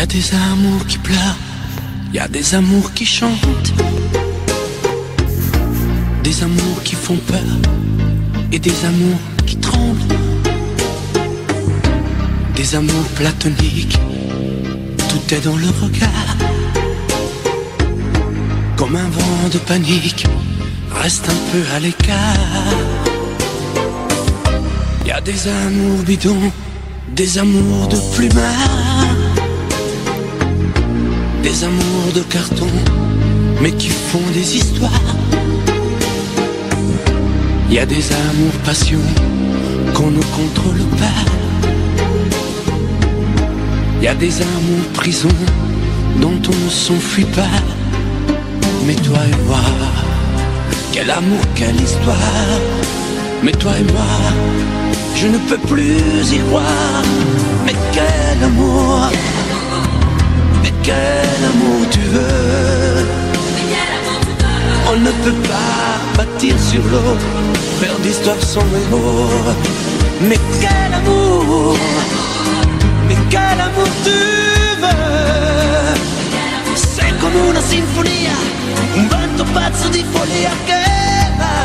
a des amours qui pleurent, y a des amours qui chantent, des amours qui font peur et des amours qui tremblent, des amours platoniques, tout est dans le regard. Comme un vent de panique, reste un peu à l'écart. Y a des amours bidons, des amours de plumard, des amours de carton, mais qui font des histoires. Y a des amours passion qu'on ne contrôle pas. Y a des amours prison dont on ne s'enfuit pas. Mais toi et moi, quel amour, quelle histoire. Mais toi et moi, je ne peux plus y croire. Mais quel amour, mais quel amour tu veux. On ne peut pas bâtir sur l'eau, faire d'histoire sans héros. Mais quel amour, mais quel amour tu veux. C'est come una sinfonia, un vento pazzo di follia che va.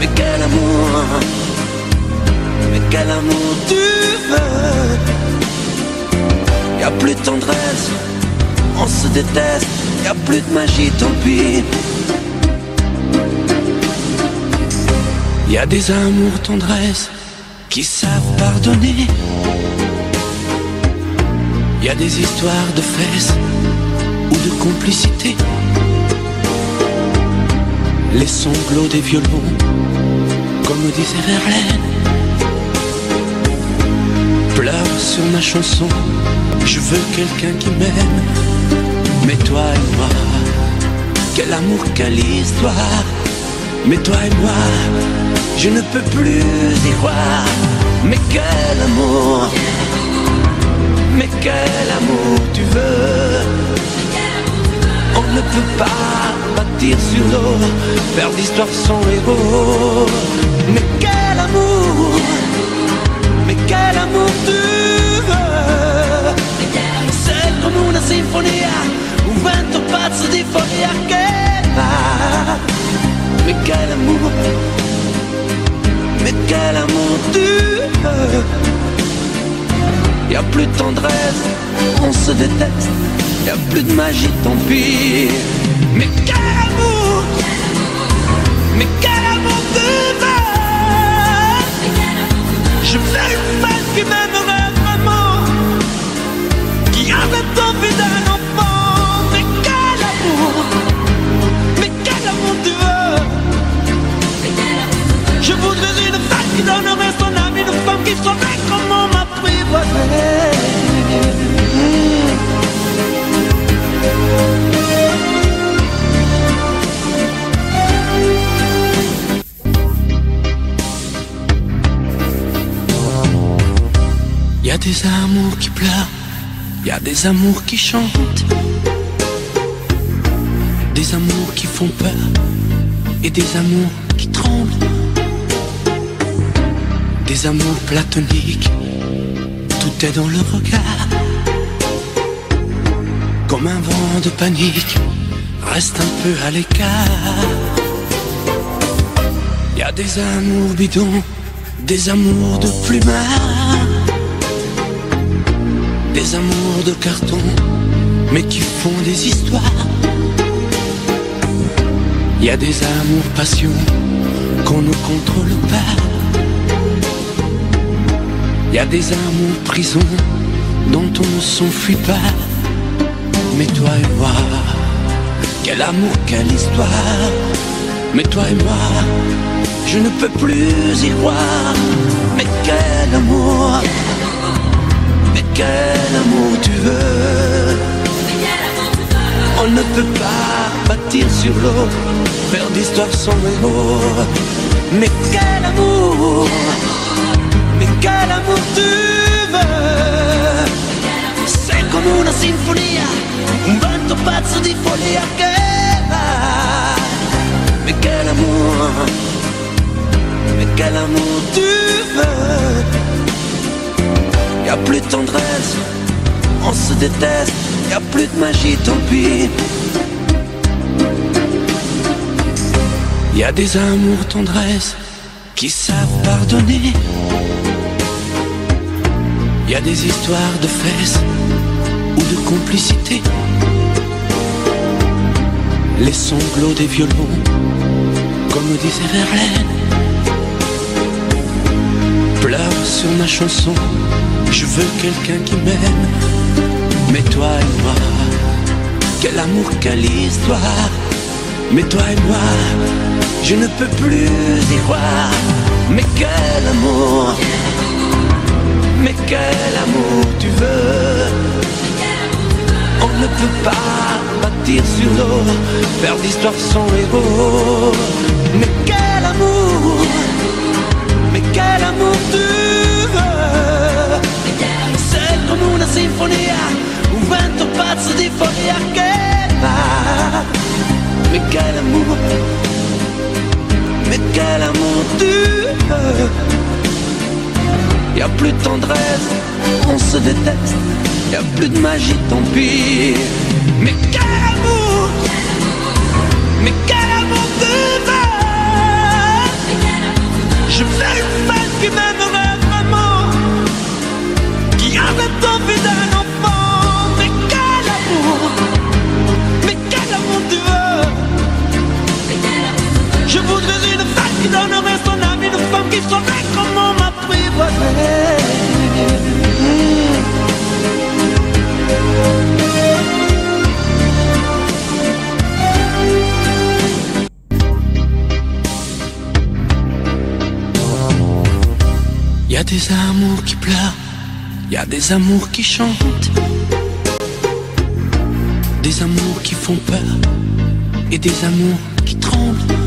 Mais quel amour tu veux. Y a plus de tendresse, on se déteste. Y a plus de magie, tant pis. Y a des amours tendresse qui savent pardonner. Y a des histoires de fesses ou de complicité. Les sanglots des violons, comme disait Verlaine. Pleure sur ma chanson, je veux quelqu'un qui m'aime. Mais toi et moi, quel amour, quelle histoire. Mais toi et moi, je ne peux plus y croire. Mais quel amour, mais quel amour tu veux. On ne peut pas bâtir sur l'eau, faire d'histoire sans héros. Mais quel amour, mais quel amour tu veux. C'est come una sinfonia, un vento pazzo di follia che va. Mais quel amour tu veux. Y a plus de tendresse, on se déteste. Y a plus de magie, tant pis. Mais quel amour, mais quel amour tu veux. Je veux une femme qui m'aimerait vraiment, qui avait envie d'un enfant. Mais quel amour tu veux. Je voudrais une femme qui donnerait son âme, une femme qui saurait comment m'apprivoiser. Y a des amours qui pleurent, y a des amours qui chantent, des amours qui font peur et des amours qui tremblent, des amours platoniques, tout est dans le regard. Comme un vent de panique, reste un peu à l'écart. Y a des amours bidons, des amours de plumard, des amours de carton, mais qui font des histoires. Y a des amours passion qu'on ne contrôle pas. Y a des amours prison dont on ne s'enfuit pas. Mais toi et moi, quel amour, quelle histoire. Mais toi et moi, je ne peux plus y croire. Mais quel amour, mais quel amour tu veux. On ne peut pas bâtir sur l'eau, faire d'histoire sans héros. Mais quel amour tu veux. C'est come una sinfonia, un vento pazzo di follia che va. Mais quel amour tu veux. Y a plus de tendresse, on se déteste, y a plus de magie, tant pis. Y a des amours tendresse qui savent pardonner. Y a des histoires de fesses ou de complicité. Les sanglots des violons, comme disait Verlaine. Pleure sur ma chanson, je veux quelqu'un qui m'aime. Mais toi et moi, quel amour, quelle histoire. Mais toi et moi, je ne peux plus y croire. Mais quel amour, mais quel amour tu veux. On ne peut pas bâtir sur l'eau, faire d'histoire son héros. Mais quel amour, mais quel amour tu veux. C'est come una sinfonia, un vento pazzo di follia che va. Mais quel amour, mais quel amour tu veux. Y a plus de tendresse, on se déteste. Y a plus de magie, tant pis. Mais quel amour, mais quel amour tu veux. Je veux une femme qui m'aimerait vraiment, qui arrête envie d'un enfant. Mais quel amour, mais quel amour tu veux. Je voudrais une femme qui donnerait son âme, une femme qui saurait comment m'apprivoiser. Y a des amours qui pleurent, y a des amours qui chantent, des amours qui font peur et des amours qui tremblent.